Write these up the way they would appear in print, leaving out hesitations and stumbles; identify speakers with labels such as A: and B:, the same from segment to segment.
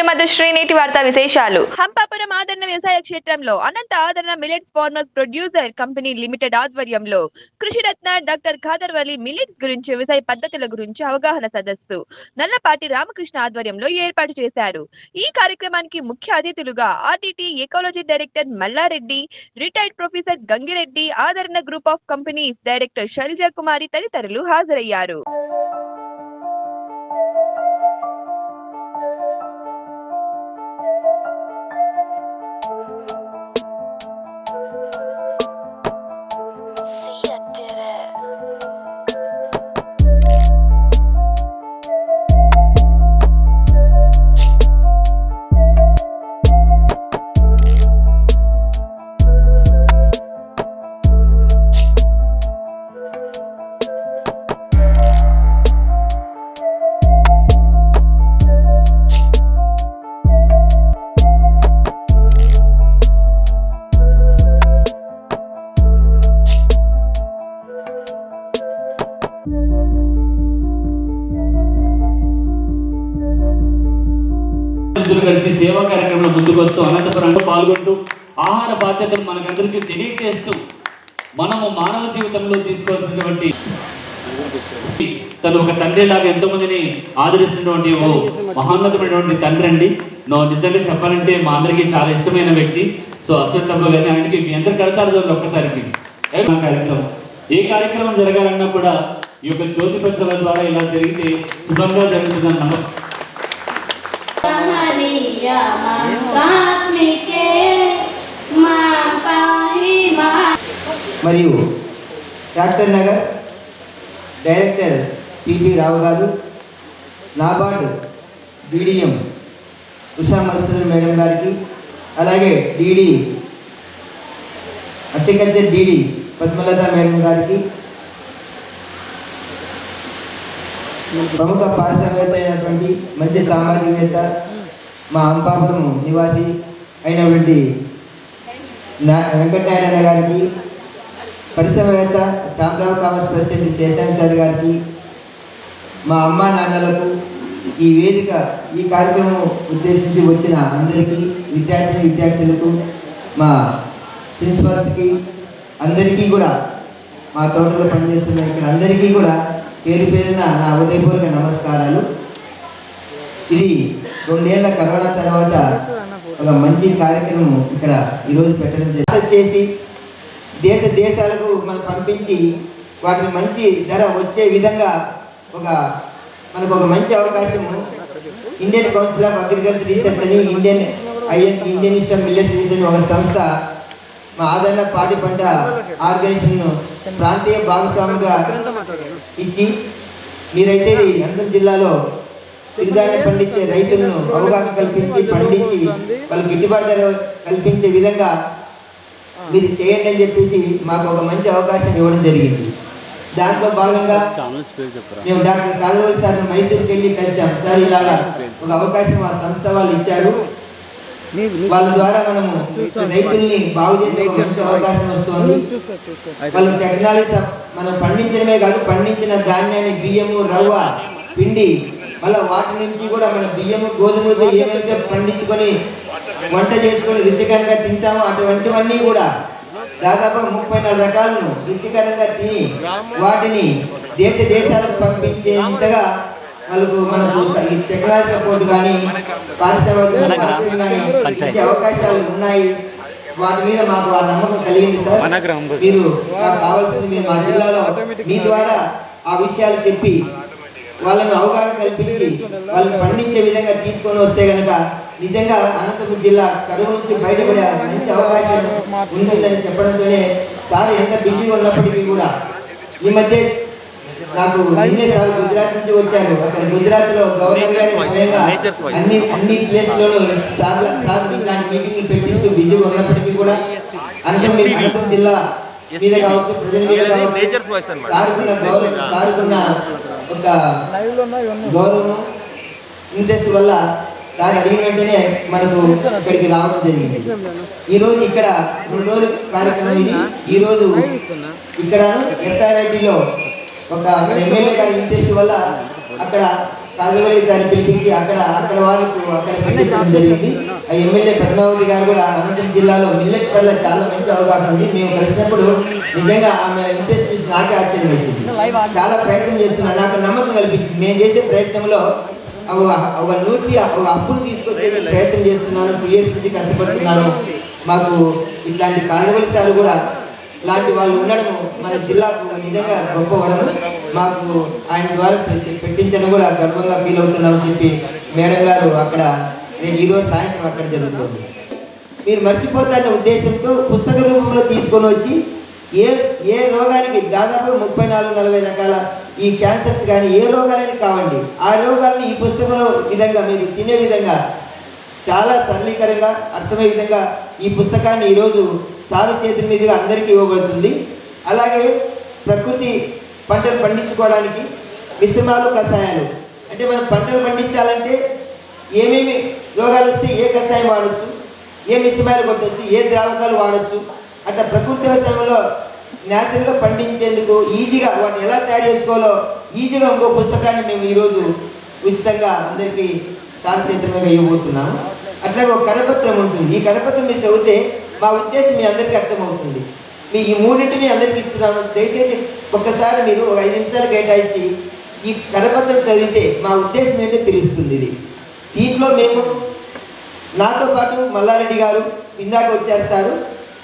A: మధుశ్రీ నేటి వార్తా విశేషాలు.
B: హంపాపురం ఆదరణ వ్యవసాయ క్షేత్రంలో అనంత ఆదరణ millets farmers producer company limited ఆధ్వర్యంలో కృషిరత్న డాక్టర్ ఖాదర్ వలి మిల్లెట్స్ గురించి వ్యవసాయ పద్ధతుల గురించి అవగాహన సదస్సు నల్లపాటి రామకృష్ణ ఆధ్వర్యంలో ఏర్పాటు చేశారు. ఈ కార్యక్రమానికి ముఖ్య అతిథులుగా RTT ecology director Malla Reddy, retired professor Gangi Reddy, Aadarana group of companies director Sailaja Kumari తదితరులు హాజరయ్యారు.
C: కలిసి సేవా కార్యక్రమంలో ముందుకు వస్తూ అనంతపురంలో పాల్గొంటూ ఆహార బాధ్యతను మనకందరికీ తెలియజేస్తూ మనము మానవ జీవితంలో తీసుకోవాల్సినటువంటి తను ఒక తండ్రిలాగా ఎంతో మందిని ఆదరిస్తున్నటువంటి ఓ మహోన్నతమైనటువంటి తండ్రి అండి. నిజంగా చెప్పాలంటే మా అందరికీ చాలా ఇష్టమైన వ్యక్తి. సో అశ్వత్థమ్మ గారిని ఆయనకి మీ అందరి కడతారు ఒక్కసారి ప్లీజ్. కార్యక్రమం ఏ కార్యక్రమం జరగాలన్నా కూడా ఈ యొక్క జ్యోతి పరిసరాల ద్వారా ఇలా జరిగితే శుభంగా జరుగుతుందని నమ్మకం.
D: మరియు డాక్టర్ నగర్ డైరెక్టర్ టిపి రావు గారు, నాబార్డ్ బీడిఎం ఉషా మధుసూదన్ మేడం గారికి, అలాగే DD horticulture DD Padmalatha madam గారికి, ప్రముఖ పారిశ్రామికవేత్త అయినటువంటి మంచి సామాజికవేత్త మా హంపాపురం నివాసి అయినటువంటి వెంకటనారాయణ గారికి, పరిశ్రమవేత్త చామరావు కామర్స్ ప్రెసిడెంట్ శేషాంత్ సార్ గారికి, మా అమ్మా నాన్నలకు, ఈ వేదిక ఈ కార్యక్రమం ఉద్దేశించి వచ్చిన అందరికీ, విద్యార్థులకు, మా ప్రిన్సిపల్స్కి అందరికీ కూడా, మా తోటలో పనిచేస్తున్న ఇక్కడ అందరికీ కూడా పేరు పేరున నా హృదయపూర్వక నమస్కారాలు. ఇది 2 ఏళ్ల కరోనా తర్వాత ఒక మంచి కార్యక్రమం ఇక్కడ ఈరోజు పెట్టడం చేసి దేశాలకు మనం పంపించి వాటిని మంచి ధర వచ్చే విధంగా మనకు ఒక మంచి అవకాశము Indian council of agriculture research అని Indian institute of millets research ఒక సంస్థ మా ఆదరణ పాడి పంట ఆర్గనైజేషన్ను ప్రాంతీయ భాగస్వామిగా ఇచ్చి మీరైతే అనంతపురం జిల్లాలో సిరిధాన్యం పండించే రైతులను అవగాహన కల్పించి పండించి వాళ్ళకి గిట్టుబాటు ధర కల్పించే విధంగా మీరు చేయండి అని చెప్పేసి మాకు ఒక మంచి అవకాశం ఇవ్వడం జరిగింది. దాంట్లో భాగంగా మేము డాక్టర్ కాదరవల్లి సార్ని మైసూరుకి వెళ్ళి కలిసాం. సార్ ఇలాగా ఒక అవకాశం ఆ సంస్థ వాళ్ళు ఇచ్చారు, వాళ్ళ ద్వారా మనము రైతుల్ని బాగు చేసే మంచి అవకాశం వస్తుంది. వాళ్ళు టెక్నాలజీ మనం పండించడమే కాదు, పండించిన ధాన్యాన్ని బియ్యము, రవ్వ, పిండి, మళ్ళీ వాటి నుంచి కూడా మన బియ్యము, గోధుమలతో ఏమైతే పండించుకొని వంట చేసుకొని రుచికరంగా తింటామో అటువంటివన్నీ కూడా దాదాపు 34 రకాలను రుచికరంగా తిని వాటిని దేశాలకు పంపించేంతగా మనకు ఈ టెక్నాలజీ సపోర్ట్ కానీ పారిశ్రామిక మార్కెటింగ్ కానీ ఇచ్చే అవకాశాలు ఉన్నాయి. వాటి మీద మాకు ఆ నమ్మకం కలిగింది. సార్ మీరు మాకు కావాల్సింది మీరు మా జిల్లాలో మీ ద్వారా ఆ విషయాలు చెప్పి వాళ్ళను అవగాహన కల్పించి వాళ్ళని పండించే విధంగా తీసుకొని వస్తే కనుక నిజంగా అనంతపురం జిల్లా కరువు నుంచి బయటపడే మంచి అవకాశం ఉంటుందని చెప్పడంతోనే సార్ ఎంత బిజీగా ఉన్నప్పటికీ కూడా ఈ మధ్య నాకు నిన్నే సార్ గుజరాత్ నుంచి వచ్చారు. అక్కడ గుజరాత్లో గవర్నర్ గారి స్వయంగా అన్ని ప్లేస్లోనూ సార్ ఇలాంటి మీటింగ్లు పెట్టిస్తూ బిజీగా ఉన్నప్పటికీ కూడా అనంతపురం జిల్లా మీద కావచ్చు, ప్రజల మీద కావచ్చు, సార్కున్న ఒక గౌరవం ఇంట్రెస్ట్ వల్ల దాన్ని అడిగిన వెంటనే మనకు ఇక్కడికి రావడం జరిగింది. ఈరోజు ఇక్కడ 2 రోజుల కార్యక్రమం ఇది. ఈరోజు ఇక్కడ ఎస్ఆర్ఐటిలో ఒక ఎమ్మెల్యే గారి ఇంట్రెస్ట్ వల్ల అక్కడ కాదరవల్లి సార్ని పిలిపించి అక్కడ వాళ్ళకు అక్కడ పెట్టించడం జరిగింది. ఆ ఎమ్మెల్యే పద్మావతి గారు కూడా అనంతపురం జిల్లాలో మిల్లెట్ పట్ల చాలా మంచి అవగాహన ఉంది. మేము కలిసినప్పుడు నిజంగా ఆమె ఇంట్రెస్ట్ చూసి నాకే ఆశ్చర్యం వేసింది. చాలా ప్రయత్నం చేస్తున్నాను, నాకు నమ్మకం కల్పించింది. మేము చేసే ప్రయత్నంలో ఒక అప్పును తీసుకొచ్చే ప్రయత్నం చేస్తున్నాను. 2 years నుంచి కష్టపడుతున్నాను. మాకు ఇట్లాంటి కాదరవల్లి సార్ కూడా లాంటి వాళ్ళు ఉండడం మన జిల్లాకు నిజంగా గొప్పవడము. మాకు ఆయన ద్వారా పెట్టించడం కూడా గర్వంగా ఫీల్ అవుతున్నామని చెప్పి మేడం గారు అక్కడ నేను ఈరోజు సాయంత్రం అక్కడ జరుగుతుంది. మీరు మర్చిపోతారనే ఉద్దేశంతో పుస్తక రూపంలో తీసుకొని వచ్చి ఏ రోగానికి దాదాపు 34-40 రకాల ఈ క్యాన్సర్స్ కానీ ఏ రోగాలని కావండి, ఆ రోగాలని ఈ పుస్తకంలో విధంగా మీరు తినే విధంగా చాలా సరళీకరంగా అర్థమయ్యే విధంగా ఈ పుస్తకాన్ని ఈరోజు సారు చేతుల మీదుగా అందరికీ ఇవ్వబడుతుంది. అలాగే ప్రకృతి పంటలు పండించుకోవడానికి మిశ్రమాలు, కషాయాలు, అంటే మనం పంటలు పండించాలంటే ఏమేమి రోగాలు వస్తే ఏ కషాయం వాడచ్చు, ఏ మిశ్రమాలు కొట్టవచ్చు, ఏ ద్రావకాలు వాడచ్చు, అట్లా ప్రకృతి వ్యవసాయంలో న్యాచురల్గా పండించేందుకు ఈజీగా వాటిని ఎలా తయారు చేసుకోవాలో ఈజీగా ఇంకో పుస్తకాన్ని మేము ఈరోజు ఉచితంగా అందరికీ సారు చేతుల మీద ఇవ్వబోతున్నాము. అట్లాగే ఒక కరపత్రం ఉంటుంది. ఈ కరపత్రం మీరు చదివితే మా ఉద్దేశం మీ అందరికీ అర్థమవుతుంది. మీ ఈ మూడింటిని అందరికీ ఇస్తున్నాము. దయచేసి ఒక్కసారి మీరు ఒక 5 నిమిషాలు కేటాయించి ఈ కరపత్రం చదివితే మా ఉద్దేశం ఏంటో తెలుస్తుంది. దీంట్లో మేము నాతో పాటు మల్లారెడ్డి గారు ఇందాక వచ్చారు.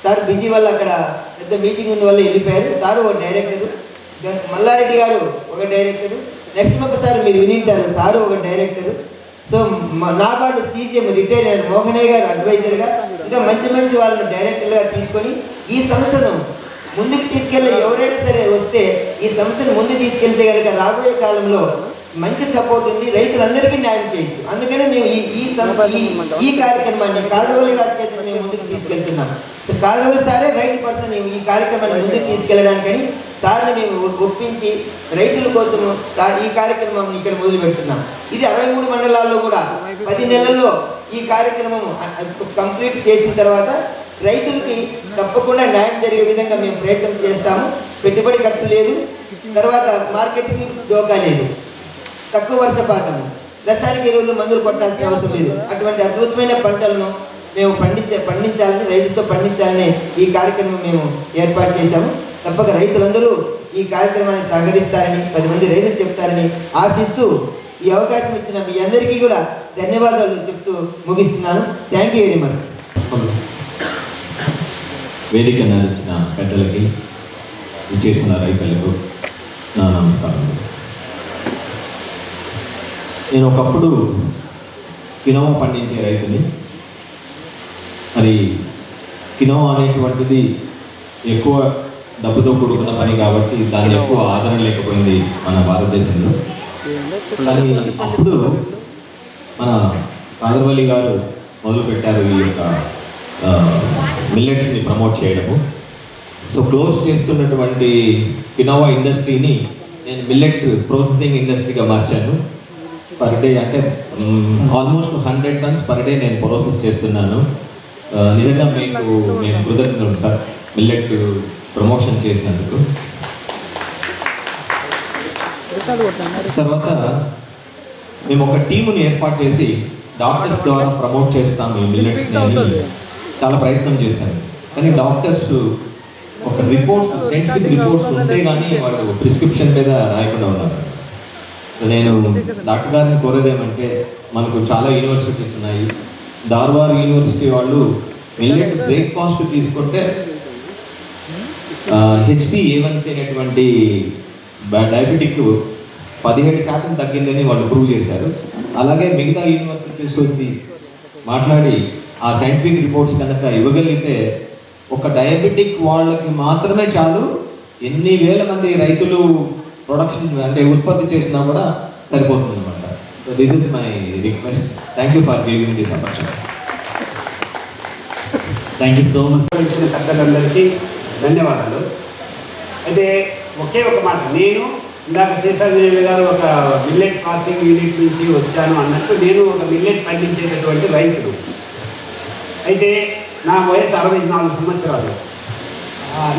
D: సారు బిజీ వల్ల అక్కడ పెద్ద మీటింగ్ ఉన్న వల్ల వెళ్ళిపోయారు. సారు ఒక డైరెక్టరు, మల్లారెడ్డి గారు ఒక డైరెక్టరు, నరసింహప్ప సార్ మీరు వినింటారు, సారు ఒక డైరెక్టరు. సో నా పాటు సీజీఎం రిటైర్ అయిన మోహనయ్య గారు అడ్వైజర్గా, ఇంకా మంచి వాళ్ళని డైరెక్టర్గా తీసుకొని ఈ సంస్థను ముందుకు తీసుకెళ్ళి ఎవరైనా సరే వస్తే ఈ సంస్థను ముందుకు తీసుకెళ్తే కనుక రాబోయే కాలంలో మంచి సపోర్ట్ ఉంది, రైతులందరికీ న్యాయం చేయొచ్చు. అందుకనే మేము ఈ కార్యక్రమాన్ని కాదరవల్లి గారి చేతిని మేము ముందుకు తీసుకెళ్తున్నాం. సో కాదరవల్లి సారే రైట్ పర్సన్ ఈ కార్యక్రమాన్ని ముందుకు తీసుకెళ్ళడానికని సార్ని మేము ఒప్పించి రైతుల కోసము ఈ కార్యక్రమం ఇక్కడ మొదలు పెడుతున్నాం. ఇది 63 మండలాల్లో కూడా 10 నెలల్లో ఈ కార్యక్రమం కంప్లీట్ చేసిన తర్వాత రైతులకి తప్పకుండా న్యాయం జరిగే విధంగా మేము ప్రయత్నం చేస్తాము. పెట్టుబడి ఖర్చు లేదు, తర్వాత మార్కెటింగ్ డోకా లేదు, తక్కువ వర్షపాతము, రసాయనిక ఎరువులు మందులు కొట్టాల్సిన అవసరం లేదు. అటువంటి అద్భుతమైన పంటలను మేము పండించాలని, రైతులతో పండించాలని ఈ కార్యక్రమం మేము ఏర్పాటు చేశాము. తప్పక రైతులందరూ ఈ కార్యక్రమాన్ని సహకరిస్తారని 10 మంది రైతులు చెప్తారని ఆశిస్తూ ఈ అవకాశం ఇచ్చిన మీ అందరికీ కూడా ధన్యవాదాలు చెప్తూ ముగిస్తున్నాను. Thank you very much.
E: వేదిక ఇచ్చిన పెద్దలకి, చేసిన రైతులకు నా నమస్కారం. నేను ఒకప్పుడు కినోవా పండించే రైతుని. మరి కినోవా అనేటువంటిది ఎక్కువ డబ్బుతో కూడుకున్న పని కాబట్టి దాన్ని ఎక్కువ ఆదరణ లేకపోయింది మన భారతదేశంలో. కానీ అప్పుడు మన కాదరవల్లి గారు మొదలుపెట్టారు ఈ యొక్క మిల్లెట్స్ని ప్రమోట్ చేయడము. సో క్లోజ్ చేస్తున్నటువంటి కినోవా ఇండస్ట్రీని నేను మిల్లెట్ ప్రాసెసింగ్ ఇండస్ట్రీగా మార్చాను. పర్ డే అంటే ఆల్మోస్ట్ 100 tons పర్ డే నేను ప్రాసెస్ చేస్తున్నాను. నిజంగా మేము కృతజ్ఞతలు సార్ మిల్లెట్ ప్రమోషన్ చేసినందుకు. తర్వాత మేము ఒక టీముని ఏర్పాటు చేసి డాక్టర్స్ ద్వారా ప్రమోట్ చేస్తాము ఈ మిల్లెట్స్ని అని చాలా ప్రయత్నం చేశాను. కానీ డాక్టర్స్ ఒక రిపోర్ట్స్, సైంటిఫిక్ రిపోర్ట్స్ ఉంటే కానీ వాళ్ళు ప్రిస్క్రిప్షన్ మీద రాయకుండా ఉన్నారు. నేను డాక్టర్ గారిని కోరేదేమంటే, మనకు చాలా యూనివర్సిటీస్ ఉన్నాయి. ధార్వాడ్ యూనివర్సిటీ వాళ్ళు మిల్లెట్ బ్రేక్ఫాస్ట్ తీసుకుంటే HbA1c అనేటువంటి డయాబెటిక్ 17% తగ్గిందని వాళ్ళు ప్రూవ్ చేశారు. అలాగే మిగతా యూనివర్సిటీస్ వచ్చి మాట్లాడి ఆ సైంటిఫిక్ రిపోర్ట్స్ కనుక ఇవ్వగలిగితే ఒక డయాబెటిక్ వాళ్ళకి మాత్రమే చాలు, ఎన్ని వేల మంది రైతులు ప్రొడక్షన్ అంటే ఉత్పత్తి చేసినా కూడా సరిపోతుంది అనమాట. So this is my request. Thank you for giving this opportunity.
C: Thank you so much.
F: ఇచ్చిన పెద్దలందరికీ ధన్యవాదాలు. అయితే ఒకే ఒక మాట, నేను ఇందాక శేషాంజనేయులు గారు ఒక మిల్లెట్ ప్రాసెసింగ్ యూనిట్ నుంచి వచ్చాను అన్నట్టు, నేను ఒక మిల్లెట్ పండించేటటువంటి రైతులు. అయితే నా వయసు 64 సంవత్సరాలు.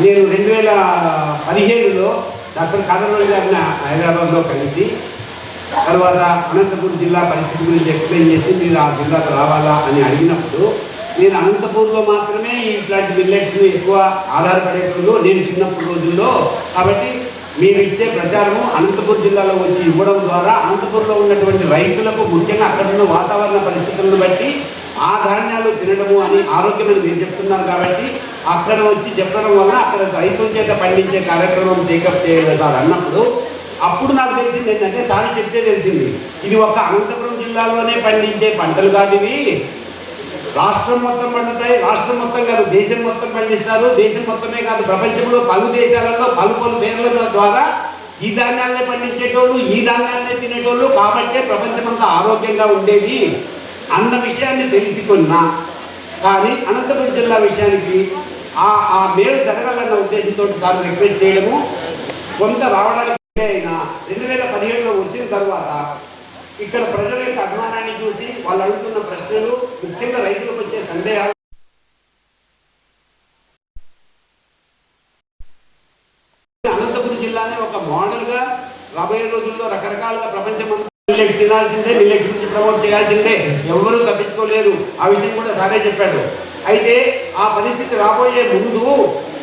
F: నేను 2017లో డాక్టర్ కాదరవల్లి గారిని హైదరాబాద్లో కలిసి తర్వాత అనంతపురం జిల్లా పరిస్థితి గురించి ఎక్స్ప్లెయిన్ చేసి మీరు ఆ జిల్లాకు రావాలా అని అడిగినప్పుడు నేను అనంతపూర్లో మాత్రమే ఇట్లాంటి మిల్లెట్స్ని ఎక్కువ ఆధారపడేటప్పుడు నేను చిన్నప్పుడు రోజుల్లో. కాబట్టి మీరు ఇచ్చే ప్రచారము అనంతపురం జిల్లాలో వచ్చి ఇవ్వడం ద్వారా అనంతపురంలో ఉన్నటువంటి రైతులకు, ముఖ్యంగా అక్కడ ఉన్న వాతావరణ పరిస్థితులను బట్టి ఆ ధాన్యాలు తినడము అని ఆరోగ్యమని మీరు చెప్తున్నారు. కాబట్టి అక్కడ వచ్చి చెప్పడం వల్ల అక్కడ రైతుల చేత పండించే కార్యక్రమం టేకప్ చేయాలి సార్ అన్నప్పుడు అప్పుడు నాకు తెలిసింది ఏంటంటే, సార్ చెప్తే తెలిసింది ఇది ఒక అనంతపురం జిల్లాలోనే పండించే పంటలు కాదు, ఇవి రాష్ట్రం మొత్తం పండుతాయి. రాష్ట్రం మొత్తం కాదు, దేశం మొత్తం పండిస్తారు. దేశం మొత్తమే కాదు, ప్రపంచంలో పలు దేశాలలో పలు పేర్ల ద్వారా ఈ ధాన్యాలనే పండించేటోళ్ళు, ఈ ధాన్యాలనే తినేటోళ్ళు. కాబట్టే ప్రపంచమంతా ఆరోగ్యంగా ఉండేది అన్న విషయాన్ని తెలుసుకున్నా. కానీ అనంతపురం జిల్లా విషయానికి ఆ మేలు జరగాలన్న ఉద్దేశంతో సార్ రిక్వెస్ట్ చేయడము కొంత రావడానికి అయినా 2017లో వచ్చిన తర్వాత ఇక్కడ ప్రజల యొక్క అభిమానాన్ని చూసి వాళ్ళు అడుగుతున్న ప్రశ్నలు, ముఖ్యంగా రైతులకు వచ్చే సందేహాలు, అనంతపురం జిల్లానే ఒక మోడల్గా రాబోయే రోజుల్లో రకరకాలుగా ప్రపంచం మిల్లెట్స్ తినాల్సిందే, మిల్లెట్స్ గురించి ప్రమోట్ చేయాల్సిందే, ఎవరూ తప్పించుకోలేరు. ఆ విషయం కూడా సారే చెప్పాడు. అయితే ఆ పరిస్థితి రాబోయే ముందు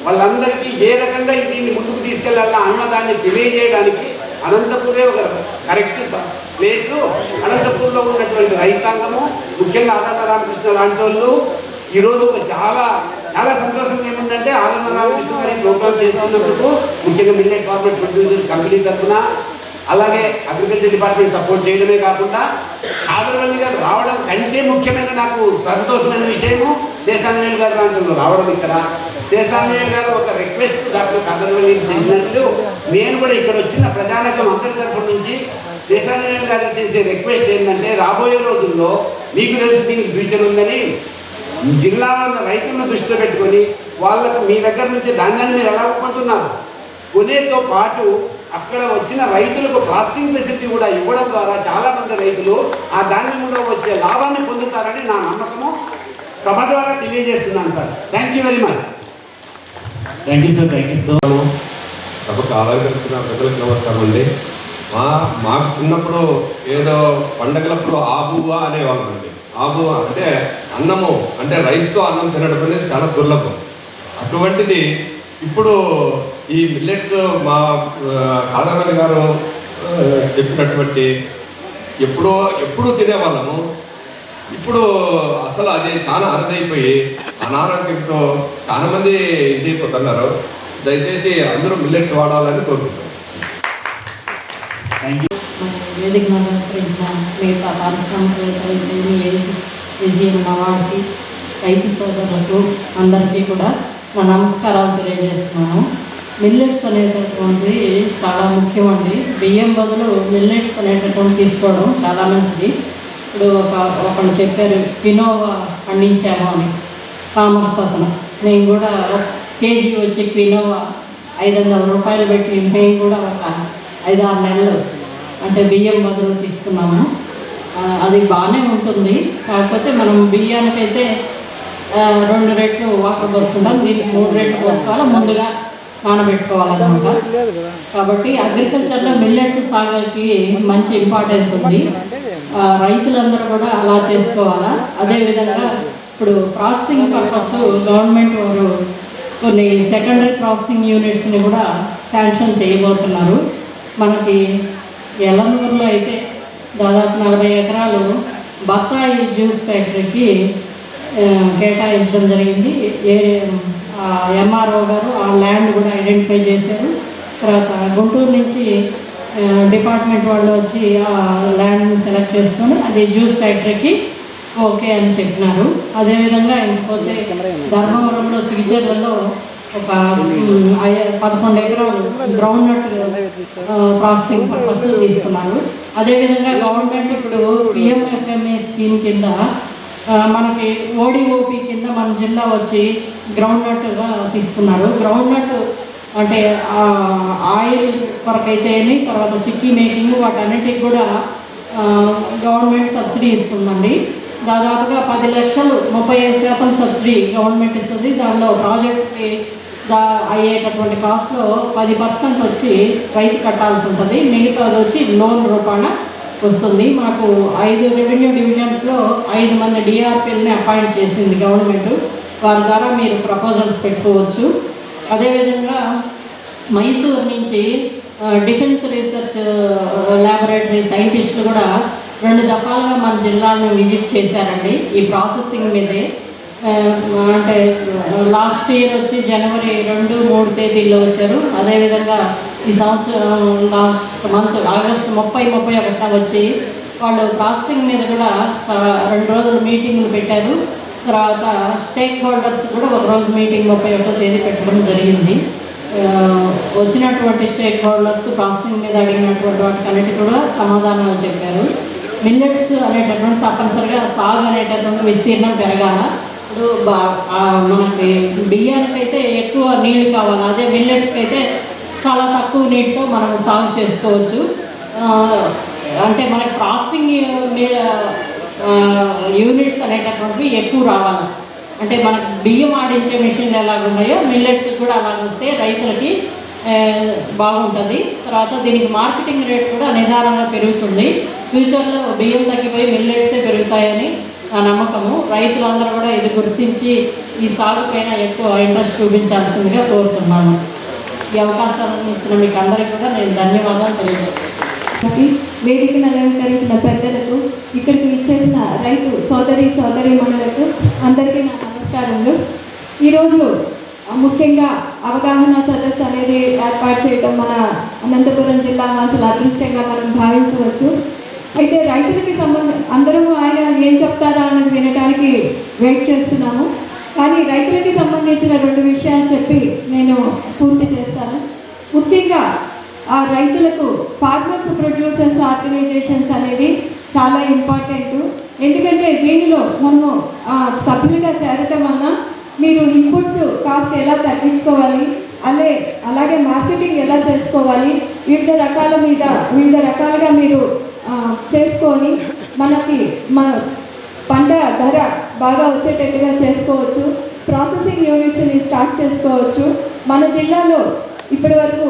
F: వాళ్ళందరికీ ఏ రకంగా దీన్ని ముందుకు తీసుకెళ్లాలా అన్నదాన్ని తెలియజేయడానికి అనంతపురే ఒక కరెక్ట్ ప్లేస్. అనంతపూర్లో ఉన్నటువంటి రైతాంగము, ముఖ్యంగా ఆనంద రామకృష్ణ లాంటి వాళ్ళు ఈరోజు చాలా చాలా సంతోషం ఏముందంటే, ఆనంద రామకృష్ణ గారి ప్రోగ్రామ్ చేస్తున్నందుకు ముఖ్యంగా మిల్లెట్ ఫార్మేట్ ప్రొడ్యూసర్స్ కంపెనీ తరఫున, అలాగే అగ్రికల్చర్ డిపార్ట్మెంట్ సపోర్ట్ చేయడమే కాకుండా కాదర్వల్లి గారు రావడం కంటే ముఖ్యమైన నాకు సంతోషమైన విషయము శేషాంజనేయులు గారు దాంట్లో రావడం. ఇక్కడ శేషాంజనేయులు గారు ఒక రిక్వెస్ట్ డాక్టర్ కాదర్వల్లి చేసినట్లు నేను కూడా ఇక్కడ వచ్చిన ప్రజానకం అందరి తరఫు నుంచి శేషాంజనేయులు గారికి చేసే రిక్వెస్ట్ ఏంటంటే, రాబోయే రోజుల్లో మీకు తెలుసు దీనికి ఫ్యూచర్ ఉందని, జిల్లాలో ఉన్న రైతులను దృష్టిలో పెట్టుకొని వాళ్ళకు మీ దగ్గర నుంచి ధాన్యాన్ని మీరు ఎలా కొంటున్నారు కొనేతో పాటు అక్కడ వచ్చిన రైతులకు ప్రాసెసింగ్ ఫెసిలిటీ కూడా ఇవ్వడం ద్వారా చాలామంది రైతులు ఆ ధాన్యంలో వచ్చే లాభాన్ని పొందుతారని నా నమ్మకము సభ ద్వారా తెలియజేస్తున్నాను sir. Thank you very much.
C: Thank you sir, thank you so much.
G: సభకు ఆలోచించిన ప్రజలకు నమస్కారం అండి. మాకు చిన్నప్పుడు ఏదో పండగలప్పుడు ఆబువా అనేవాళ్ళం అండి. ఆబువా అంటే అన్నము, అంటే రైస్తో అన్నం తినడం అనేది చాలా దుర్లభం. అటువంటిది ఇప్పుడు ఈ మిల్లెట్స్ మా కాదర్వల్లి గారు చెప్పినటువంటి ఎప్పుడూ తినేవాళ్ళము. ఇప్పుడు అసలు అది చాలా అరుదైపోయి అనారోగ్యంతో చాలామంది ఇదైపోతున్నారు. దయచేసి అందరూ మిల్లెట్స్ వాడాలని కోరుకుంటున్నాను.
H: వేదిక అలంకరించిన మిగతా పారిశ్రామికవేత్తలకి, విజయం ఉన్న వారికి, రైతు సోదరులకు అందరికీ కూడా నా నమస్కారాలు తెలియజేస్తున్నాను. మిల్లెట్స్ అనేటటువంటిది చాలా ముఖ్యమండి. బియ్యం బదులు మిల్లెట్స్ అనేటటువంటి తీసుకోవడం చాలా మంచిది. ఇప్పుడు ఒకళ్ళు చెప్పారు క్వినోవా పండించాము అని, కామర్స్ అతను. నేను కూడా కేజీ వచ్చి క్వినోవా 500 రూపాయలు పెట్టి మేము కూడా ఒక 5-6 నెలలు అంటే బియ్యం బదులు తీసుకున్నాము. అది బాగానే ఉంటుంది. కాకపోతే మనం బియ్యానికైతే 2 రెట్లు వాటర్ పోసుకుంటాం, దీనికి 3 రెట్లు పోసుకోవాలి, ముందుగా నానబెట్టుకోవాలన్నమాట. కాబట్టి అగ్రికల్చర్లో మిల్లెట్స్ సాగుకి మంచి ఇంపార్టెన్స్ ఉంది. రైతులందరూ కూడా అలా చేసుకోవాలా. అదేవిధంగా ఇప్పుడు ప్రాసెసింగ్ పర్పస్ గవర్నమెంట్ వారు కొన్ని సెకండరీ ప్రాసెసింగ్ యూనిట్స్ని కూడా శాంక్షన్ చేయబోతున్నారు. మనకి ఎలనూరులో అయితే దాదాపు 40 ఎకరాలు బత్తాయి జ్యూస్ ఫ్యాక్టరీకి కేటాయించడం జరిగింది. ఎంఆర్ఓ గారు ఆ ల్యాండ్ కూడా ఐడెంటిఫై చేశారు. తర్వాత గుంటూరు నుంచి డిపార్ట్మెంట్ వాళ్ళు వచ్చి ఆ ల్యాండ్ని సెలెక్ట్ చేసుకొని అది జ్యూస్ ఫ్యాక్టరీకి ఓకే అని చెప్పినారు. అదేవిధంగా ఇంకపోతే ధర్మవరంలో చిగిచెర్లలో ఒక 11 ఎకరాలు గ్రౌండ్ నట్ ప్రాసెసింగ్ పర్పస్ తీసుకున్నారు. అదేవిధంగా గవర్నమెంట్ ఇప్పుడు పిఎంఎఫ్ఎంఏ స్కీమ్ కింద మనకి ఓడిఓపి కింద మన జిల్లా వచ్చి గ్రౌండ్ నట్గా తీసుకున్నారు. గ్రౌండ్ నట్ అంటే ఆయిల్ కొరకైతే ఏమి, తర్వాత చిక్కీ మేకింగ్, వాటన్నిటికి కూడా గవర్నమెంట్ సబ్సిడీ ఇస్తుందండి. దాదాపుగా 10 లక్షలు 35% సబ్సిడీ గవర్నమెంట్ ఇస్తుంది. దానిలో ప్రాజెక్ట్కి అయ్యేటటువంటి కాస్ట్లో 10% వచ్చి రైతు కట్టాల్సి ఉంటుంది. మిగతాది వచ్చి లోన్ రూపాన వస్తుంది. మాకు 5 రెవెన్యూ డివిజన్స్లో 5 మంది డిఆర్పీలని అపాయింట్ చేసింది గవర్నమెంట్. వారి ద్వారా మీరు ప్రపోజల్స్ పెట్టుకోవచ్చు. అదేవిధంగా మైసూర్ నుంచి డిఫెన్స్ రీసెర్చ్ ల్యాబొరేటరీ సైంటిస్టులు కూడా 2 దఫాలుగా మన జిల్లాను విజిట్ చేశారండి ఈ ప్రాసెసింగ్ మీదే. అంటే లాస్ట్ ఇయర్ వచ్చి జనవరి 2, 3 తేదీల్లో వచ్చారు. అదేవిధంగా ఈ సంవత్సరం లాస్ట్ మంత్ ఆగస్టు 30, 31 వచ్చి వాళ్ళు ప్రాసెసింగ్ మీద కూడా 2 రోజులు మీటింగ్లు పెట్టారు. తర్వాత స్టేక్ హోల్డర్స్ కూడా ఒక రోజు మీటింగ్ 31వ తేదీ పెట్టడం జరిగింది. వచ్చినటువంటి స్టేక్ హోల్డర్స్ ప్రాసెసింగ్ మీద అడిగినటువంటి వాటికన్నిటి కూడా సమాధానాలు చెప్పారు. మిల్లెట్స్ అనేటటువంటి తప్పనిసరిగా సాగు అనేటటువంటి విస్తీర్ణం పెరగాల. ఇప్పుడు మనకి బియ్యానికైతే ఎక్కువ నీళ్ళు కావాలి, అదే మిల్లెట్స్కి అయితే చాలా తక్కువ నీటితో మనం సాగు చేసుకోవచ్చు. అంటే మనకి ప్రాసెసింగ్ యూనిట్స్ అనేటటువంటివి ఎక్కువ రావాలి. అంటే మనకు బియ్యం ఆడించే మిషన్లు ఎలాగ ఉన్నాయో మిల్లెట్స్ కూడా అలాగ వస్తే రైతులకి బాగుంటుంది. తర్వాత దీనికి మార్కెటింగ్ రేట్ కూడా నిదానంగా పెరుగుతుంది. ఫ్యూచర్లో బియ్యం తగ్గిపోయి మిల్లెట్సే పెరుగుతాయని నా నమ్మకము. రైతులందరూ కూడా ఇది గుర్తించి ఈ సాగు పైన ఎక్కువ ఇంట్రెస్ట్ చూపించాల్సిందిగా కోరుతున్నాను. ఈ అవకాశాలను ఇచ్చిన మీకు అందరికీ కూడా నేను ధన్యవాదాలు తెలియజేస్తాను.
I: వేదికను అలంకరించిన పెద్దలకు, ఇక్కడికి ఇచ్చేసిన రైతు సోదరీమణులకు అందరికీ నా నమస్కారములు. ఈరోజు ముఖ్యంగా అవగాహన సదస్సు అనేది ఏర్పాటు చేయడం మన అనంతపురం జిల్లా వాసుల అదృష్టంగా మనం భావించవచ్చు. అయితే రైతులకి అందరము ఆయన ఏం చెప్తారా అన్నది వినడానికి వెయిట్ చేస్తున్నాము. కానీ రైతులకి సంబంధించిన 2 విషయాలు చెప్పి నేను పూర్తి చేస్తాను. ముఖ్యంగా ఆ రైతులకు ఫార్మర్స్ ప్రొడ్యూసర్స్ ఆర్గనైజేషన్స్ అనేది చాలా ఇంపార్టెంట్. ఎందుకంటే దీనిలో మనము సభ్యులుగా చేరటం వలన మీరు ఇన్పుట్స్ కాస్ట్ ఎలా తగ్గించుకోవాలి, అలాగే మార్కెటింగ్ ఎలా చేసుకోవాలి, వివిధ రకాలుగా మీరు చేసుకొని మనకి పంట ధర బాగా వచ్చేటట్టుగా చేసుకోవచ్చు. ప్రాసెసింగ్ యూనిట్స్ని స్టార్ట్ చేసుకోవచ్చు. మన జిల్లాలో ఇప్పటి వరకు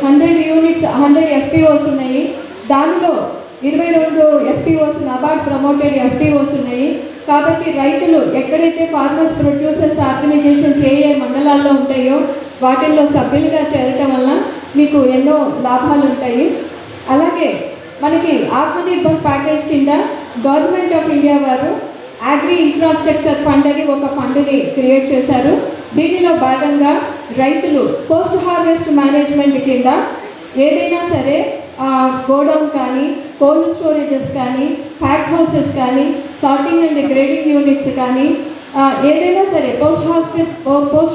I: 100 యూనిట్స్ 100 FPOs ఉన్నాయి. దానిలో 22 FPOs నబార్డ్ ప్రమోటెడ్ FPOs ఉన్నాయి. కాబట్టి రైతులు ఎక్కడైతే ఫార్మర్స్ ప్రొడ్యూసర్స్ ఆర్గనైజేషన్స్ ఏ మండలాల్లో ఉంటాయో వాటిల్లో సభ్యులుగా చేరటం వల్ల మీకు ఎన్నో లాభాలు ఉంటాయి. అలాగే మనకి ఆత్మనిర్భర్ ప్యాకేజ్ కింద గవర్నమెంట్ ఆఫ్ ఇండియా వారు అగ్రి ఇన్ఫ్రాస్ట్రక్చర్ ఫండ్ అని ఒక ఫండ్ని క్రియేట్ చేశారు. దీనిలో భాగంగా రైతులు పోస్ట్ హార్వెస్ట్ మేనేజ్మెంట్ కింద ఏదైనా సరే గోడౌన్ కానీ, కోల్డ్ స్టోరేజెస్ కానీ, ప్యాక్ హౌసెస్ కానీ, సార్టింగ్ అండ్ గ్రేడింగ్ యూనిట్స్ కానీ ఏదైనా సరే పోస్ట్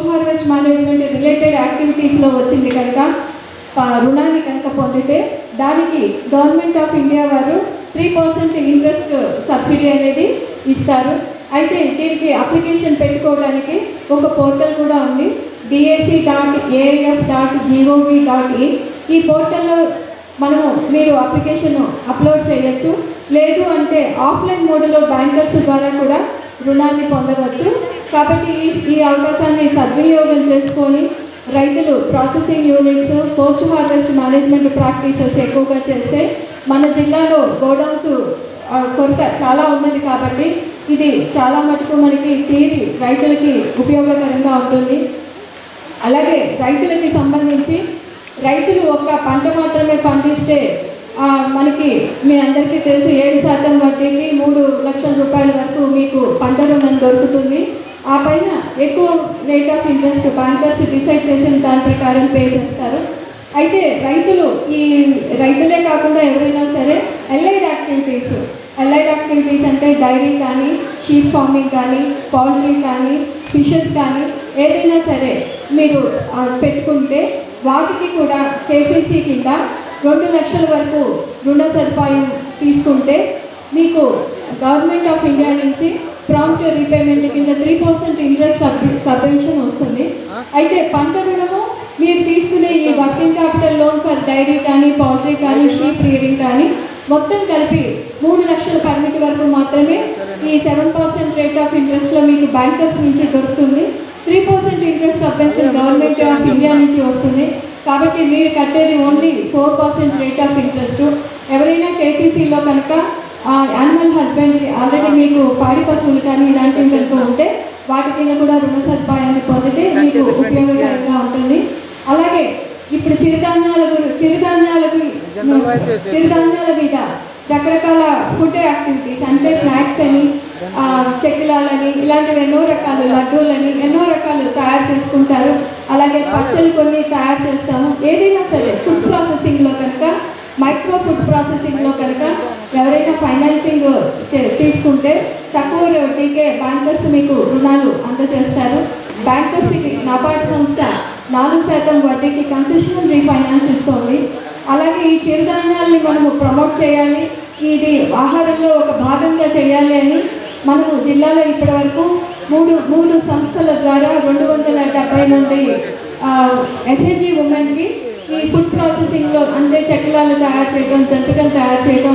I: హార్వెస్ట్ మేనేజ్మెంట్ రిలేటెడ్ యాక్టివిటీస్లో వచ్చింది కనుక రుణాన్ని కనుక పొందితే దానికి గవర్నమెంట్ ఆఫ్ ఇండియా వారు 3% ఇంట్రెస్ట్ సబ్సిడీ అనేది ఇస్తారు. అయితే దీనికి అప్లికేషన్ పెట్టుకోవడానికి ఒక పోర్టల్ కూడా ఉంది, dac.aif.gov.in. ఈ పోర్టల్లో మీరు అప్లికేషన్ అప్లోడ్ చేయొచ్చు. లేదు అంటే ఆఫ్లైన్ మోడ్లో బ్యాంకర్స్ ద్వారా కూడా రుణాన్ని పొందవచ్చు. కాబట్టి ఈ అవకాశాన్ని సద్వినియోగం చేసుకొని రైతులు processing units, post harvest management practices ఎక్కువగా చేస్తే మన జిల్లాలో గోడౌన్స్ కొరత చాలా ఉన్నది. కాబట్టి ఇది చాలా మటుకు మనకి రైతులకి ఉపయోగకరంగా ఉంటుంది. అలాగే రైతులకి సంబంధించి రైతులు ఒక్క పంట మాత్రమే పండిస్తే మనకి మీ అందరికీ తెలుసు 7% వడ్డీకి 3 లక్షల రూపాయల వరకు మీకు పంట రుణం దొరుకుతుంది. ఆ పైన ఎక్కువ rate of interest bankers decide చేసిన దాని ప్రకారం పే చేస్తారు. అయితే రైతులే కాకుండా ఎవరైనా సరే అలైడ్ యాక్టివిటీస్ అంటే డైరీ కానీ, షీప్ ఫార్మింగ్ కానీ, పౌల్ట్రీ కానీ, ఫిషెస్ కానీ ఏదైనా సరే మీరు పెట్టుకుంటే వాటికి కూడా KCC కింద 2 లక్షల వరకు రుణ సదుపాయం తీసుకుంటే మీకు గవర్నమెంట్ ఆఫ్ ఇండియా నుంచి ప్రాంప్ట్ రీపేమెంట్ కింద 3% ఇంట్రెస్ట్ సబ్వెన్షన్ వస్తుంది. అయితే పంట రుణము మీరు తీసుకునే ఈ working capital loan for dairy కానీ, పౌల్ట్రీ కానీ, షీప్ రీడింగ్ కానీ మొత్తం కలిపి 3 లక్షల పర్మిట్ వరకు మాత్రమే ఈ 7% రేట్ ఆఫ్ ఇంట్రెస్ట్లో మీకు బ్యాంకర్స్ నుంచి దొరుకుతుంది. 3% interest subvention government of India నుంచి వస్తుంది. కాబట్టి మీరు కట్టేది ఓన్లీ 4% రేట్ ఆఫ్ ఇంట్రెస్ట్. ఎవరైనా కేసీసీలో కనుక యానిమల్ హస్బెండరీ ఆల్రెడీ మీకు పాడి పశువులు కానీ ఇలాంటివి కనుక ఉంటే వాటి కింద కూడా రుణ సదుపాయాన్ని పొందితే మీకు ఉపయోగకరంగా ఉంటుంది. అలాగే ఇప్పుడు చిరుధాన్యాల మీద రకరకాల ఫుడ్ యాక్టివిటీస్ అంటే స్నాక్స్ అని, చెక్కిలాలని, ఇలాంటివి ఎన్నో రకాలు, లడ్డూలని ఎన్నో రకాలు తయారు చేసుకుంటారు. అలాగే పచ్చళ్ళు కొన్ని తయారు చేస్తాము. ఏదైనా సరే ఫుడ్ ప్రాసెసింగ్లో కనుక, మైక్రో ఫుడ్ ప్రాసెసింగ్లో కనుక ఎవరైనా ఫైనాన్సింగ్ తీసుకుంటే తక్కువ వడ్డీకే బ్యాంకర్స్ మీకు రుణాలు అందజేస్తారు. బ్యాంకర్స్కి నాబార్డ్ సంస్థ 4% వడ్డీకి కన్సెషనల్ రీఫైనాన్స్ ఇస్తుంది. అలాగే ఈ చిరుధాన్యాల్ని మనము ప్రమోట్ చేయాలి, ఇది ఆహారంలో ఒక భాగంగా చేయాలి అని మనము జిల్లాలో ఇప్పటి వరకు మూడు సంస్థల ద్వారా 270 మంది ఎస్హెచ్జి ఉమెన్కి ఈ ఫుడ్ ప్రాసెసింగ్లో అంటే చెక్కలాలు తయారు చేయడం, జంతికలు తయారు చేయడం,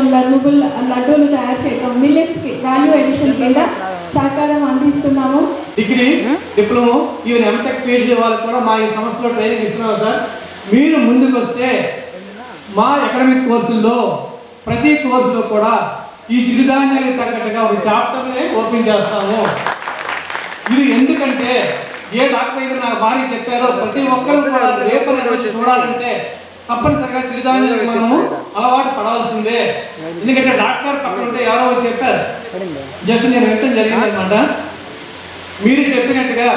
I: లడ్డూలు తయారు చేయడం, మిల్లెట్స్కి వాల్యూ ఎడిషన్ కింద సహకారం అందిస్తున్నాము.
J: Degree, diploma, even MTech PhD వాళ్ళకి కూడా మా ఈ సంస్థలో ట్రైనింగ్ ఇస్తున్నాము సార్. మీరు ముందుకు వస్తే మా అకాడమిక్ కోర్సుల్లో ప్రతి కోర్సులో కూడా ఈ చిరుధాన్యాలకు తగ్గట్టుగా ఒక చాప్టర్నే ఓపెన్ చేస్తాము. ఇది ఎందుకంటే ఏ డాక్టర్ అయితే నాకు భార్య చెప్పారో ప్రతి ఒక్కరు కూడా రేపటి రోజు చూడాలంటే తప్పనిసరిగా చిరుధాన్యాలకు మనము అలవాటు పడవలసిందే. ఎందుకంటే డాక్టర్ పక్కన ఉంటే ఎవరో చెప్పారు, జస్ట్ నేను వినటం జరిగింది అనమాట. మీరు చెప్పినట్టుగా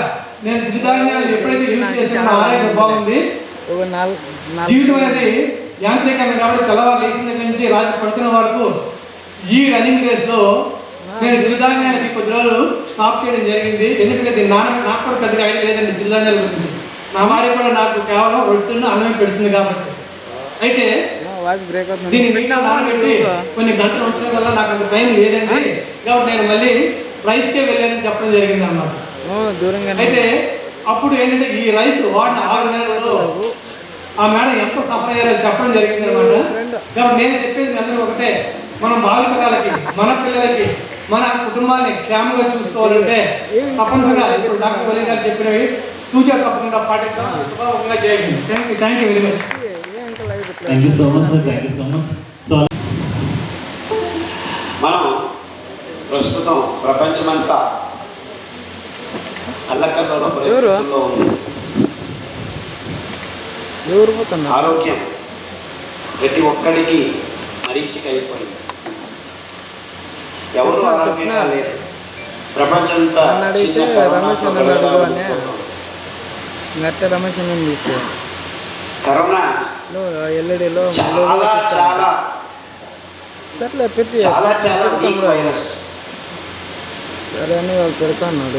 J: నేను చిరుధాన్యాలు ఎప్పుడైతే యూజ్ చేసానో ఆరోగ్యం బాగుంది. జీవితం అనేది యాంత్రీకరణ కాబట్టి తెల్లవారు లేచిన దగ్గర నుంచి రాత్రి పడుకునే వరకు ఈ రన్నింగ్ రేస్లో నేను చిరుధాన్యాలకి కొద్ది రోజులు స్టాప్ చేయడం జరిగింది. ఎందుకంటే నాకు కూడా పెద్దగా ఐడియా లేదండి చిరుధాన్యాల గురించి. నా భార్య కూడా నాకు కేవలం రొట్టెను అన్నమే పెడుతుంది కాబట్టి. అయితే దీన్ని మిగతా నానబెట్టి కొన్ని గంటలు ఉంచడం వల్ల నాకు అంత టైం లేదండి, కాబట్టి నేను మళ్ళీ రైస్కే వెళ్ళానని చెప్పడం జరిగింది అన్నమాట. అయితే అప్పుడు ఏంటంటే ఈ రైస్ వాడిన 6 నెలల్లో ఆ మేడం ఎంత సఫర్ అయ్యారో చెప్పడం జరిగింది అనమాట. కాబట్టి నేను చెప్పేది అందరూ ఒకటే, మనం బాలికలకి, మన పిల్లలకి, మన కుటుంబాన్ని క్షేమంగా చూసుకోవాలంటే తప్పనిసరిగా ఇప్పుడు డాక్టర్ వలి గారు చెప్పినవి తూచా తప్పకుండా పాటిద్దాం. శుభంగా చేయండి. Thank you very much.
C: Thank you so much sir, thank you so much. So
K: మనం ప్రస్తుతం ప్రపంచమంతా అల్లకల్లోల పరిస్థితుల్లో ఉంది. ఆరోగ్యం ప్రతి ఒక్కడికి మరీచికైపోయింది. ఎవరు ఆరోగ్యంగా లేరు. ప్రపంచంతా కరోనా చాలా చాలా చాలా చాలా వీక్ వైరస్.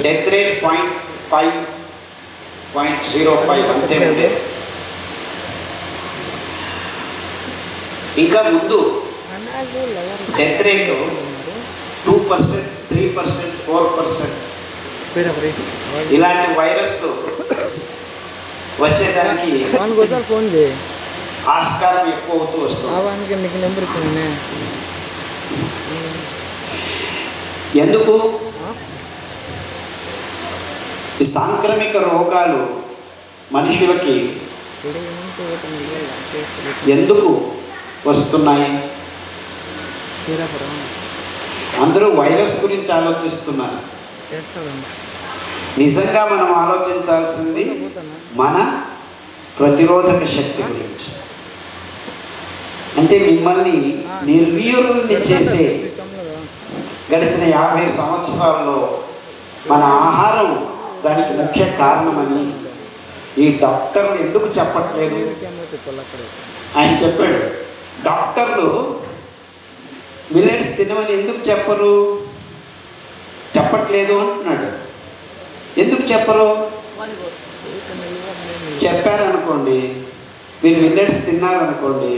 K: డెత్ రేట్ 0.05 అంతే ఉండే. ఇంకా ముందు డెత్ రేట్ 2%, 3%, 4% ఇలాంటి వైరస్ వచ్చేదానికి ఆస్కారం ఎక్కువ అవుతూ వస్తుంది. ఎందుకు ఈ సాంక్రమిక రోగాలు మనుషులకి ఎందుకు వస్తున్నాయి? అందరూ వైరస్ గురించి ఆలోచిస్తున్నారు. నిజంగా మనం ఆలోచించాల్సింది మన ప్రతిరోధక శక్తి గురించి. అంటే మిమ్మల్ని నిర్వీర్యుల్ని చేసే గడిచిన 50 సంవత్సరాల్లో మన ఆహారం దానికి ముఖ్య కారణమని ఈ డాక్టర్లు ఎందుకు చెప్పట్లేదు? ఆయన చెప్పాడు, డాక్టర్లు మిల్లెట్స్ తినమని ఎందుకు చెప్పట్లేదు అంటున్నాడు. ఎందుకు చెప్పరు? చెప్పారనుకోండి, మీరు మిల్లెట్స్ తిన్నారనుకోండి,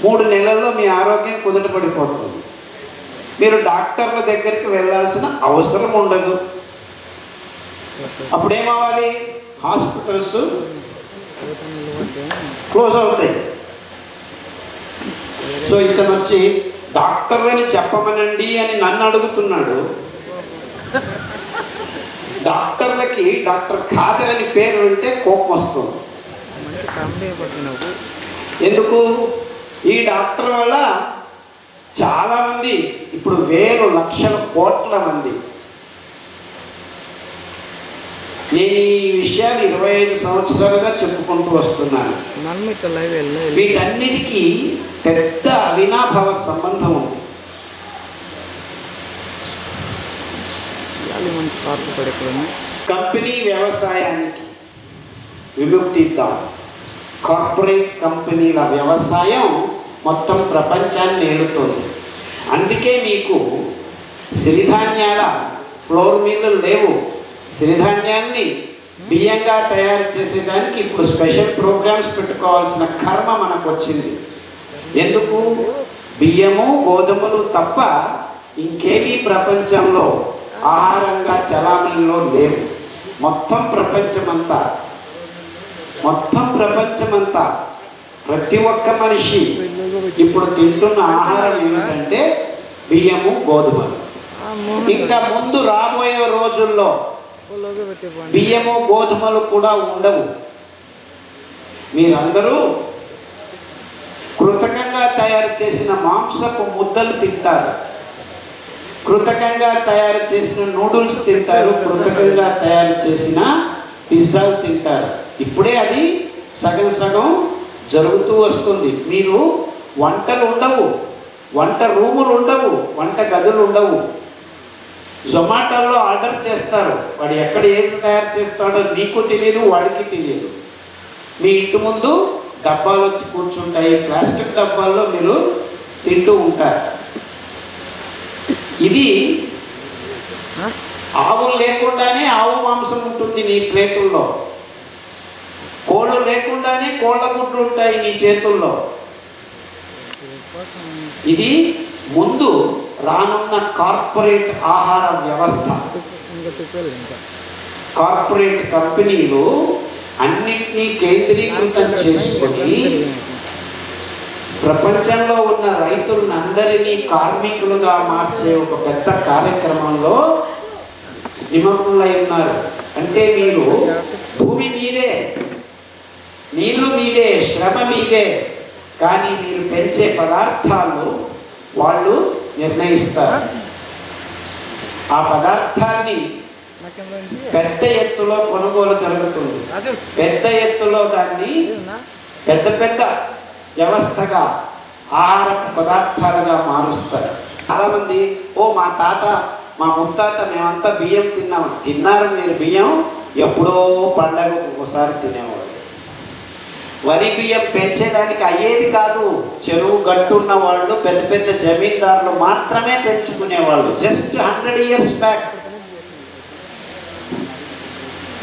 K: 3 నెలల్లో మీ ఆరోగ్యం కుదుట పడిపోతుంది. మీరు డాక్టర్ల దగ్గరికి వెళ్ళాల్సిన అవసరం ఉండదు. అప్పుడేమవ్వాలి? హాస్పిటల్స్ క్లోజ్ అవుతాయి. సో ఇతను వచ్చి డాక్టర్లని చెప్పమనండి అని నన్ను అడుగుతున్నాడు. డాక్టర్లకి డాక్టర్ ఖాదర్ అని పేరు ఉంటే కోపం వస్తుంది. ఎందుకు? ఈ డాక్టర్ వల్ల చాలామంది ఇప్పుడు వేలు లక్షల కోట్ల మంది. నేను ఈ విషయాలు 25 సంవత్సరాలుగా చెప్పుకుంటూ వస్తున్నాను. వీటన్నిటికీ పెద్ద అవినాభావ సంబంధం ఉంది. కంపెనీ వ్యవసాయానికి విముక్తి ఇద్దాం. కార్పొరేట్ కంపెనీల వ్యవసాయం మొత్తం ప్రపంచాన్ని ఏలుతోంది. అందుకే మీకు సిరిధాన్యాల ఫ్లోర్ మిల్లులు లేవు. సిరిధాన్యాన్ని బియ్యంగా తయారు చేసేదానికి ఇప్పుడు స్పెషల్ ప్రోగ్రామ్స్ పెట్టుకోవాల్సిన కర్మ మనకు వచ్చింది. ఎందుకు? బియ్యము గోధుమలు తప్ప ఇంకేమీ ప్రపంచంలో ఆహారంగా చలామణిలో లేవు. మొత్తం ప్రపంచమంతా ప్రతి ఒక్క మనిషి ఇప్పుడు తింటున్న ఆహారం ఏమిటంటే బియ్యము గోధుమలు. ఇంకా ముందు రాబోయే రోజుల్లో బియ్యము గోధుమలు కూడా ఉండవు. మీరందరూ కృతకంగా తయారు చేసిన మాంసపు ముద్దలు తింటారు, కృతకంగా తయారు చేసిన నూడిల్స్ తింటారు, కృతకంగా తయారు చేసిన పిజ్జాలు తింటారు. ఇప్పుడే అది సగం సగం జరుగుతూ వస్తుంది. మీరు వంటలు ఉండవు, వంట రూములు ఉండవు, వంట గదులు ఉండవు. జొమాటోలో ఆర్డర్ చేస్తారు. వాడు ఎక్కడ ఏది తయారు చేస్తాడో నీకు తెలియదు, వాడికి తెలియదు. మీ ఇంటి ముందు డబ్బాలు వచ్చి కూర్చుంటాయి, ప్లాస్టిక్ డబ్బాల్లో మీరు తింటూ ఉంటారు. ఇది ఆవులు లేకుండానే ఆవు మాంసం ఉంటుంది నీ ప్లేటుల్లో, కోళ్ళు లేకుండానే కోళ్ళ గుడ్లు ఉంటాయి నీ చేతుల్లో. ఇది ముందు రానున్న కార్పొరేట్ ఆహార వ్యవస్థ. కార్పొరేట్ కంపెనీలు అన్నిటినీ కేంద్రీకృతం చేసుకొని ప్రపంచంలో ఉన్న రైతులందరినీ కార్మికులుగా మార్చే ఒక పెద్ద కార్యక్రమంలో నిమగ్నులై ఉన్నారు. అంటే మీరు భూమి మీదే, నీళ్లు మీదే, శ్రమ మీదే, కానీ మీరు పెంచే పదార్థాలు వాళ్ళు నిర్ణయిస్తారు. ఆ పదార్థాన్ని పెద్ద ఎత్తులో కొనుగోలు జరుగుతుంది. పెద్ద ఎత్తులో దాన్ని పెద్ద వ్యవస్థగా ఆహార పదార్థాలుగా మారుస్తారు. చాలామంది మా తాత మా ముత్తాత మేమంతా బియ్యం తిన్నారు. మీరు బియ్యం ఎప్పుడో పండగ ఒకసారి తినేవాళ్ళు. వరి బియ్యం పెంచేదానికి అయ్యేది కాదు. చెరువు గట్టున్న వాళ్ళు, పెద్ద జమీందారులు మాత్రమే పెంచుకునేవాళ్ళు. Just 100 years back.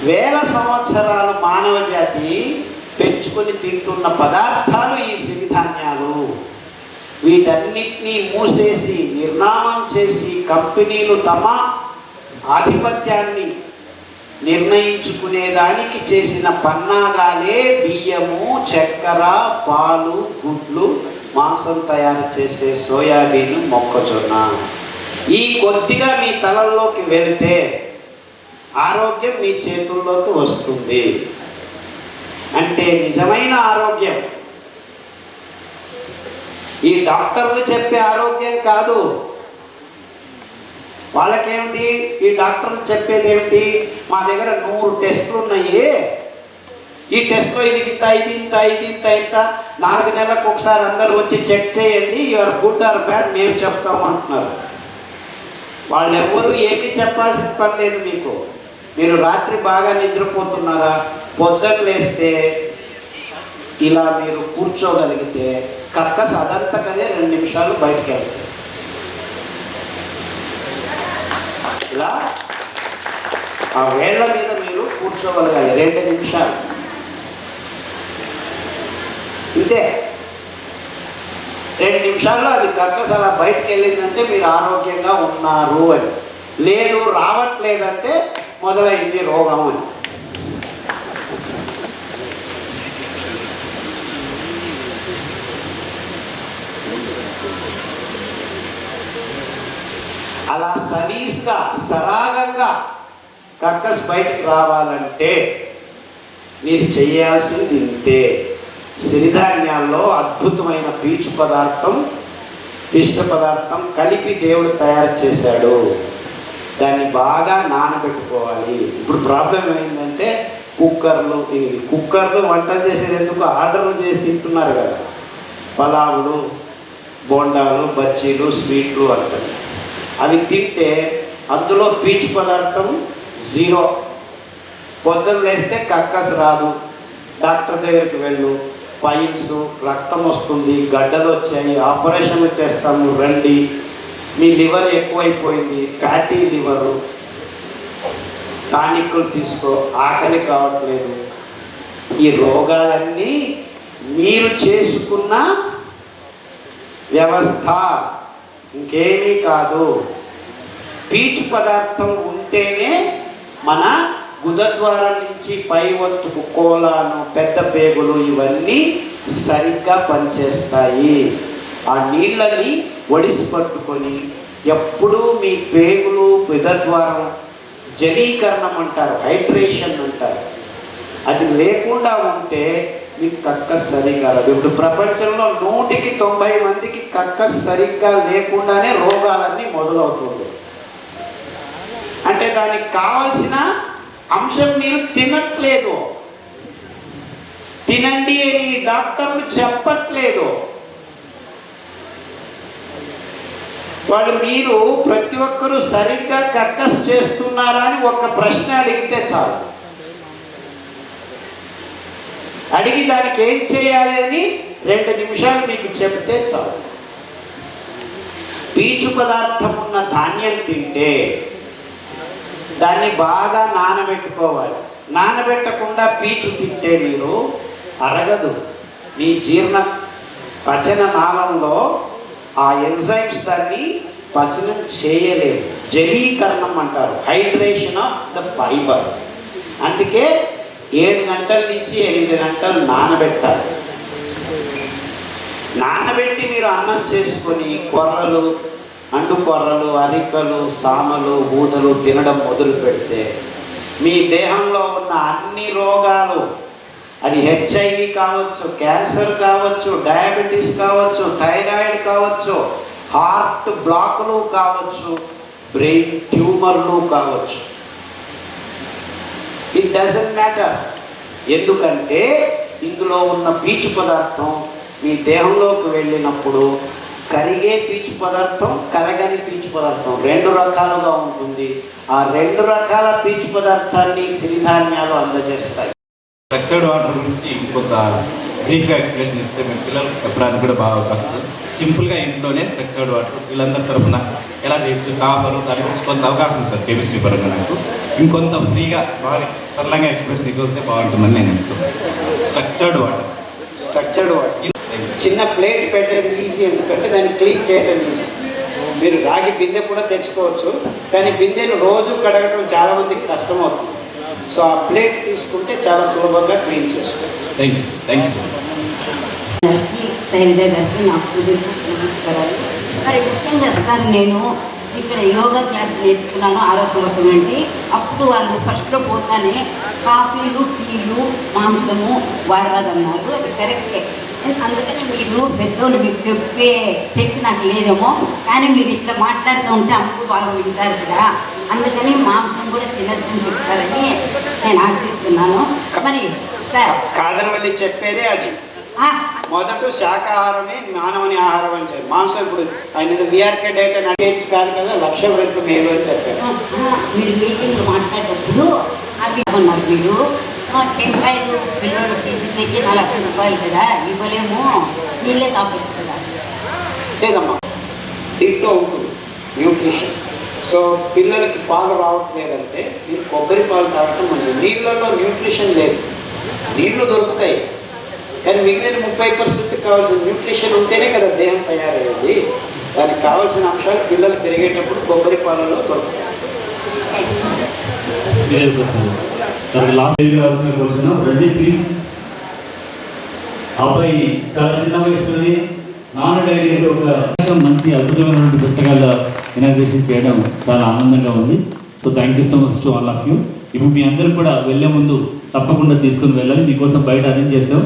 K: వేల సంవత్సరాలు మానవ జాతి పెంచుకొని తింటున్న పదార్థాలు ఈ సిరిధాన్యాలు. వీటన్నిటినీ మూసేసి నిర్నామం చేసి కంపెనీలు తమ ఆధిపత్యాన్ని నిర్ణయించుకునేదానికి చేసిన పన్నాగాలే బియ్యము, చక్కెర, పాలు, గుడ్లు, మాంసం తయారు చేసే సోయాబీన్, మొక్కజొన్న. ఈ కొద్దిగా మీ తలల్లోకి వెళితే ఆరోగ్యం మీ చేతుల్లోకి వస్తుంది. అంటే నిజమైన ఆరోగ్యం ఈ డాక్టర్లు చెప్పే ఆరోగ్యం కాదు. వాళ్ళకేమిటి? ఈ డాక్టర్లు చెప్పేది ఏమిటి? మా దగ్గర 100 టెస్టులు ఉన్నాయి, ఈ టెస్ట్లో ఇది ఇంత, ఇది ఇంత, ఇది ఇంత, ఇంత, 4 నెలలకు ఒకసారి అందరూ వచ్చి చెక్ చేయండి, యువర్ గుడ్ ఆర్ బ్యాడ్ మేము చెప్తాము అంటున్నారు. వాళ్ళు ఎవరు ఏమీ చెప్పాల్సిన పని లేదు మీకు. మీరు రాత్రి బాగా నిద్రపోతున్నారా? పొద్దున్న లేస్తే ఇలా మీరు కూర్చోగలిగితే కక్కస్ అదంతకదే 2 నిమిషాలు బయటకు వెళ్తాయి. ఇలా ఆ వేళ్ల మీద మీరు కూర్చోగలగాలి 2 నిమిషాలు. ఇంతే. 2 నిమిషాల్లో అది కక్కస్ అలా బయటకు వెళ్ళిందంటే మీరు ఆరోగ్యంగా ఉన్నారు అని. లేదు, రావట్లేదంటే మొదలైంది రోగం అని. అలా సలీస్గా, సరాగంగా కక్కస్ బయటికి రావాలంటే మీరు చేయాల్సింది ఇంతే. సిరిధాన్యాల్లో అద్భుతమైన పీచు పదార్థం పిష్ట పదార్థం కలిపి దేవుడు తయారు చేశాడు. దాన్ని బాగా నానబెట్టుకోవాలి. ఇప్పుడు ప్రాబ్లం ఏమైందంటే కుక్కర్లు వంటలు చేసేది ఎందుకు ఆర్డర్లు చేసి తింటున్నారు కదా, పలావులు, బోండాలు, బజ్జీలు, స్వీట్లు అంటారు. అవి తింటే అందులో పీచు పదార్థం 0. పొద్దున లేస్తే కక్కస్ రాదు, డాక్టర్ దగ్గరికి వెళ్ళు, పైల్స్, రక్తం వస్తుంది, గడ్డలు వచ్చాయి, ఆపరేషన్లు చేస్తాము రండి, మీ లివర్ ఎక్కువైపోయింది, ఫ్యాటీ లివరు, టానిక్లు తీసుకో, ఆకలి కావట్లేదు. ఈ రోగాలన్నీ మీరు చేసుకున్న వ్యవస్థ, ఇంకేమీ కాదు. పీచు పదార్థం ఉంటేనే మన గుదద్వారం నుంచి పై వంతుకు కోలాను, పెద్ద పేగులు ఇవన్నీ సరిగ్గా పనిచేస్తాయి. ఆ నీళ్ళని ఒడిసి పట్టుకొని ఎప్పుడూ మీ పేగులు, గుదద్వారం జలీకరణం అంటారు, హైడ్రేషన్ అంటారు, అది లేకుండా ఉంటే మీకు కక్కస్ సరిగ్గా రాదు. ఇప్పుడు ప్రపంచంలో 100కి 90 మందికి కక్కస్ సరిగ్గా లేకుండానే రోగాలన్నీ మొదలవుతుంది. అంటే దానికి కావాల్సిన అంశం మీరు తినట్లేదు, తినండి అని డాక్టర్లు చెప్పట్లేదు. వాళ్ళు మీరు ప్రతి ఒక్కరూ సరిగ్గా కక్కస్ చేస్తున్నారా అని ఒక ప్రశ్న అడిగితే చాలు, అడిగి దానికి ఏం చేయాలి అని 2 నిమిషాలు మీకు చెప్తే చాలు. పీచు పదార్థం ఉన్న ధాన్యం తింటే దాన్ని బాగా నానబెట్టుకోవాలి. నానబెట్టకుండా పీచు తింటే మీరు అరగదు. మీ పచన నాళంలో ఆ ఎంజైమ్స్ దాన్ని పచనం చేయలేవు. జలీకరణం అంటారు, హైడ్రేషన్ ఆఫ్ ద ఫైబర్. అందుకే 7 గంటల నుంచి 8 గంటలు నానబెట్టాలి. నానబెట్టి మీరు అన్నం చేసుకొని కొర్రలు, అండు కొర్రలు, అరికలు, సామలు, ఊదలు తినడం మొదలు పెడితే మీ దేహంలో ఉన్న అన్ని రోగాలు, అది హెచ్ఐవి కావచ్చు, క్యాన్సర్ కావచ్చు, డయాబెటీస్ కావచ్చు, థైరాయిడ్ కావచ్చు, హార్ట్ బ్లాకులు కావచ్చు, బ్రెయిన్ ట్యూమర్లు కావచ్చు, ఇట్ డజంట్ మ్యాటర్. ఎందుకంటే ఇందులో ఉన్న పీచు పదార్థం మీ దేహంలోకి వెళ్ళినప్పుడు కరిగే పీచు పదార్థం, కరగని పీచు పదార్థం 2 రకాలుగా ఉంటుంది. ఆ 2 రకాల పీచు పదార్థాన్ని సిరిధాన్యాలు అందజేస్తాయి.
C: స్ట్రక్చర్డ్ వాటర్ గురించి కొంత బ్రీఫ్గా ఎక్స్ప్లెనేషన్ ఇస్తే మీ పిల్లలు చెప్పడానికి కూడా బాగా వస్తుంది. సింపుల్గా ఇంట్లోనే స్ట్రక్చర్డ్ వాటర్ వీళ్ళందరి తరఫున ఎలా చేయొచ్చు, కాపరు, దాని గురించి కొంత అవకాశం ఉంది సార్ కెమిస్ట్రీ పరంగా. నాకు ఇంకొంత ఫ్రీగా బాగా సరళంగా ఎక్స్ప్రెషన్ ఇస్తే బాగుంటుందని నేను అనుకుంటున్నాను. స్ట్రక్చర్డ్ వాటర్
K: చిన్న ప్లేట్ పెట్టేది ఈజీ, ఎందుకంటే దాన్ని క్లీన్ చేయడం ఈజీ. మీరు రాగి బిందె కూడా తెచ్చుకోవచ్చు, కానీ బిందెను రోజు కడగడం చాలా మందికి కష్టం అవుతుంది. సో ఆ ప్లేట్ తీసుకుంటే చాలా సులభంగా క్లీన్ చేసుకోవచ్చు.
C: Thank you so much.
L: Shailaja గారికి నా నమస్కారాలు. మరి ముఖ్యంగా సార్ నేను ఇక్కడ యోగా క్లాస్ నేర్చుకున్నాను 6వ సంవత్సరం నుండి. అప్పుడు వాళ్ళు ఫస్ట్లో పోతానే కాఫీలు, టీలు, మాంసము వాడరాదన్నారు. అది కరెక్టే. అందుకని మీరు పెద్దోళ్ళు మీకు చెప్పే శక్తి నాకు లేదేమో, కానీ మీరు ఇట్లా మాట్లాడుతూ ఉంటే అప్పుడు బాగా వింటారు కదా, అందుకని మాంసం కూడా తినద్దని చెప్తారని నేను ఆశిస్తున్నాను. మరి సార్
K: కాదనవల్లి చెప్పేదే అది. మొదట శాకాహారమే మానవుని ఆహారం అని చెప్పి, మాంసం ఇప్పుడు ఆయన బీఆర్కే డైట్ అని అడిగేది కాదు కదా, 1,00,000 రెట్లు మేలు అని చెప్పారు.
L: మీరు మీటింగ్లో మాట్లాడేటప్పుడు అవి ఉన్నారు, మీరు టెంకాయలు పిల్లలు తీసుకెళ్ళి 40 రూపాయలు కదా ఇవ్వలేము, నీళ్ళే తాపొచ్చు కదా.
K: లేదమ్మా, ఇంట్లో ఉంటుంది న్యూట్రిషన్. సో పిల్లలకి పాలు రావట్లేదంటే మీరు కొబ్బరి పాలు తాగటం మంచిది. నీళ్ళల్లో న్యూట్రిషన్ లేదు, నీళ్లు దొరుకుతాయి కానీ మిగిలిన 30% కావాల్సిన న్యూట్రిషన్ ఉంటేనే కదా దేహం తయారయ్యేది. దానికి కావాల్సిన అంశాలు పిల్లలు పెరిగేటప్పుడు కొబ్బరి పాలలో దొరుకుతాయి.
C: రంజిత్ ప్లీజ్. అబ్బాయి చాలా చిన్న వయసులోనే నాన్న డైరీ ఒక మంచి అద్భుతమైనటువంటి పుస్తకాల ఇనాగ్రేషన్ చేయడం చాలా ఆనందంగా ఉంది. So thank you so much to all of you. ఇప్పుడు మీ అందరూ కూడా వెళ్ళే ముందు తప్పకుండా తీసుకుని వెళ్ళాలి, మీకోసం బయట అరేంజ్ చేస్తాం.